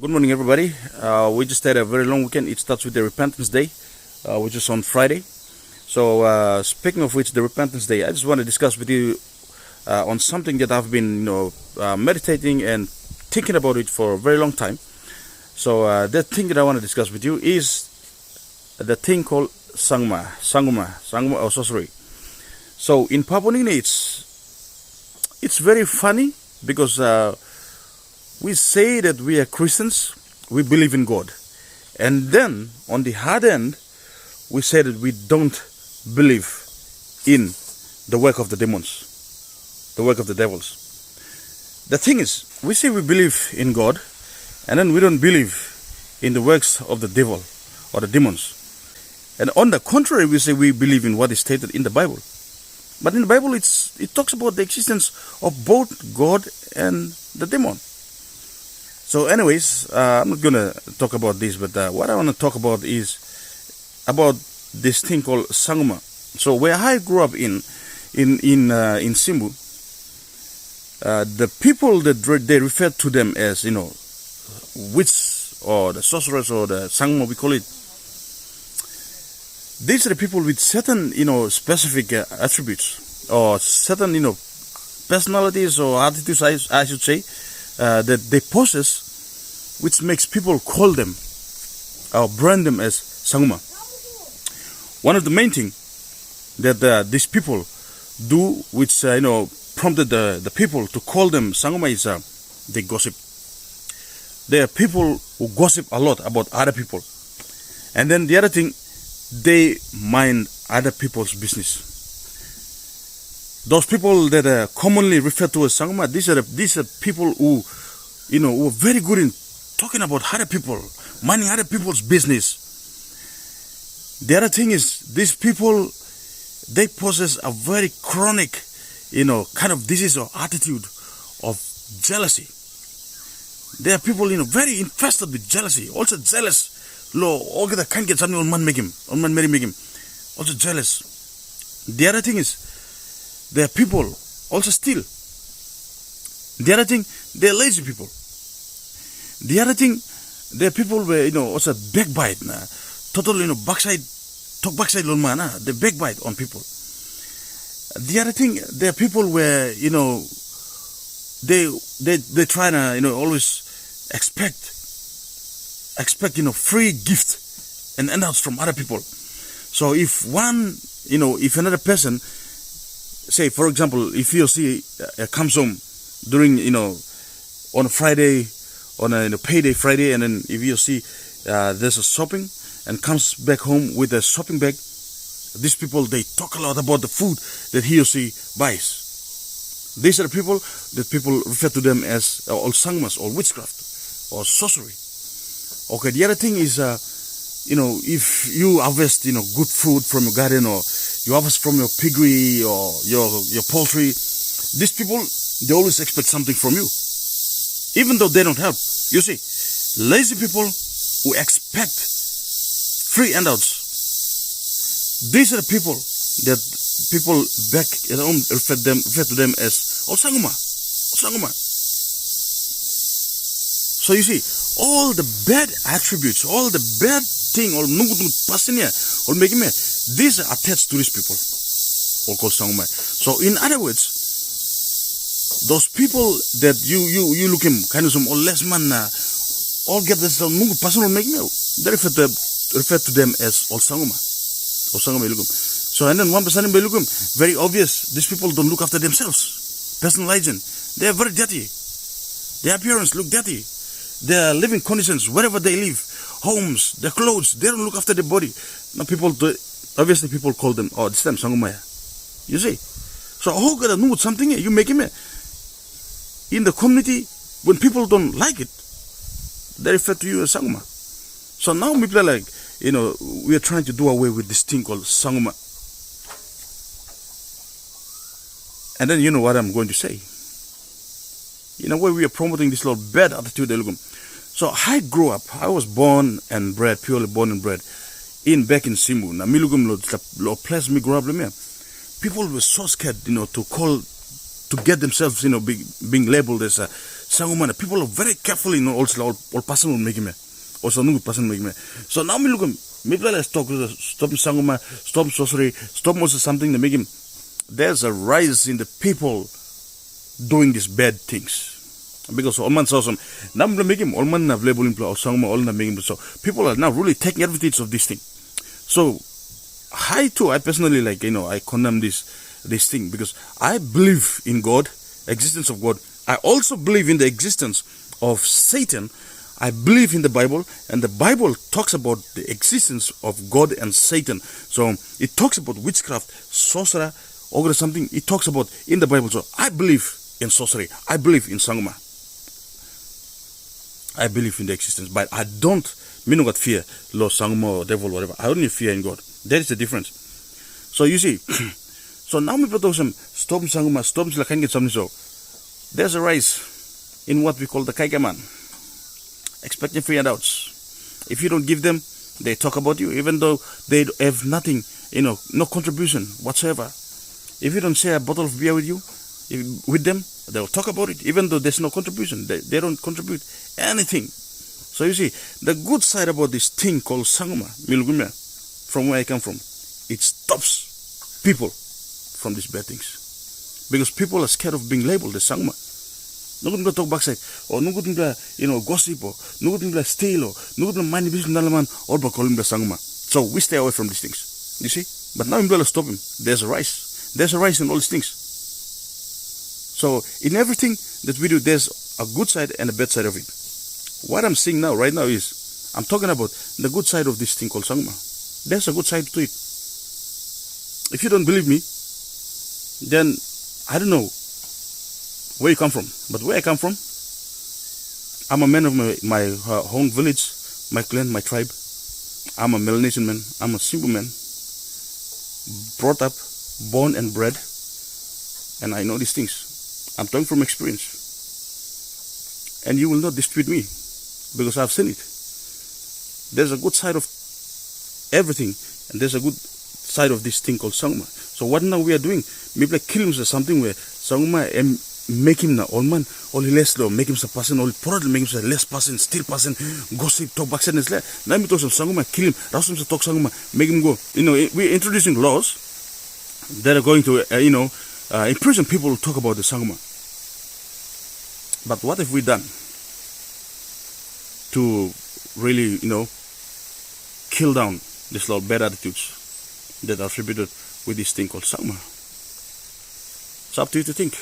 Good morning, everybody. We just had a very long weekend. It starts with the Repentance Day, which is on Friday. So, speaking of which, the Repentance Day, I just want to discuss with you on something that I've been, meditating and thinking about it for a very long time. So, the thing that I want to discuss with you is the thing called Sanguma or Sorcery. So, in Papua New Guinea, it's very funny because we say that we are Christians, we believe in God. And then, on the hard end, we say that we don't believe in the work of the demons, the work of the devils. The thing is, we say we believe in God, and then we don't believe in the works of the devil or the demons. And on the contrary, we say we believe in what is stated in the Bible. But in the Bible, it talks about the existence of both God and the demon. So anyways, I'm not going to talk about this, but what I want to talk about is about this thing called Sanguma. So where I grew up in Simbu, the people that they refer to them as, witch or the sorcerers or the Sanguma, we call it. These are the people with certain, specific attributes or certain, personalities or attitudes, I should say, that they possess, which makes people call them or brand them as Sanguma. One of the main things that these people do, which prompted the people to call them Sanguma, is they gossip. They are people who gossip a lot about other people. And then the other thing, they mind other people's business. Those people that are commonly referred to as Sanguma, these are people who are very good in talking about other people, minding other people's business. The other thing is, these people, they possess a very chronic, kind of disease or attitude of jealousy. There are people, very infested with jealousy, also jealous. I can't get something on man make him, on man marry make him. Also jealous. The other thing is, there are people also steal. The other thing, they're lazy people. The other thing, there are people where, also backbite. Totally, talk backside on man. They backbite on people. The other thing, there are people where, they try to, always expect, free gift and handouts from other people. So if if another person, say, for example, if he or she comes home during, on a Friday, on a payday Friday, and then if he or she there's a shopping and comes back home with a shopping bag, these people, they talk a lot about the food that he or she buys. These are the people that people refer to them as all sangumas or witchcraft or sorcery. Okay, the other thing is, if you harvest, good food from your garden, or you harvest from your piggery or your poultry, these people, they always expect something from you, even though they don't help. You see, lazy people who expect free handouts. These are the people that people back at home refer to them as Sanguma. So you see, all the bad attributes, all the bad thing, all pasinya, all making me, these are attached to these people, all called Sanguma. So in other words, those people that you look him kind of some or less man, all get this personal making me, they refer to them as all Sanguma. So and then one person in Belugum, very obvious, these people don't look after themselves. Personal hygiene, they are very dirty. Their appearance look dirty. Their living conditions, wherever they live, homes, their clothes, they don't look after their body. Now obviously people call them, this time Sangumaya. You see? So how can I know something you make him in the community when people don't like it, they refer to you as Sanguma. So now people are like, we are trying to do away with this thing called Sanguma. And then you know what I'm going to say. In a way, we are promoting this little bad attitude. So I grew up. I was born and bred, purely born and bred, back in Simbu. Na milugum lo place me grow up. People were so scared, to get themselves, being labeled as Sanguma, people are very careful, also all person will make him. Also, no person make me. So now me look him. Maybe let's talk. Stop Sanguma, stop sorcery, stop also something to make him. There's a rise in the people doing these bad things. Because all man saw some. Now me make him all man available in or Sanguma all na make him. So people are now really taking advantage of this thing. So I personally I condemn this thing because I believe in God, existence of God. I also believe in the existence of Satan. I believe in the Bible, and the Bible talks about the existence of God and Satan. So it talks about witchcraft, sorcerer, or something. It talks about in the Bible. So I believe in sorcery. I believe in Sanguma. I believe in the existence, but I don't mean not fear Lord Sanguma or devil or whatever. I only fear in God. That is the difference. So you see, so now we put some stop Sanguma, stop something. So there's a rise in what we call the Kaikaman. Expecting free handouts. If you don't give them, they talk about you, even though they have nothing, no contribution whatsoever. If you don't share a bottle of beer with them, they'll talk about it, even though there's no contribution. They don't contribute anything. So you see, the good side about this thing called Sanguma, Milgumya, from where I come from, it stops people from these bad things. Because people are scared of being labeled as Sanguma. No good talk backside, or no good gossip, or no good steal, or no good money business nalaman, or calling the Sanguma. So we stay away from these things. You see? But now I'm going to stop him. There's a rise. There's a rise in all these things. So in everything that we do, there's a good side and a bad side of it. What I'm saying now, right now, is I'm talking about the good side of this thing called Sanguma. There's a good side to it. If you don't believe me, then I don't know where you come from. But where I come from, I'm a man of my own village, my clan, my tribe. I'm a Melanesian man. I'm a Simbu man. Brought up, born and bred. And I know these things. I'm talking from experience. And you will not dispute me, because I've seen it. There's a good side of everything, and there's a good side of this thing called Sanguma. So what now we are doing, maybe like killing or something where Sanguma make him na all man, all less low, make him a person, all probably make him a less person, still person, gossip, talk back, and let me talk some Sanguma, kill him, Rasum talk Sanguma, make him go. We're introducing laws that are going to, imprison people who talk about the Sanguma. But what have we done to really, kill down these little bad attitudes that are attributed with this thing called Sanguma? It's up to you to think.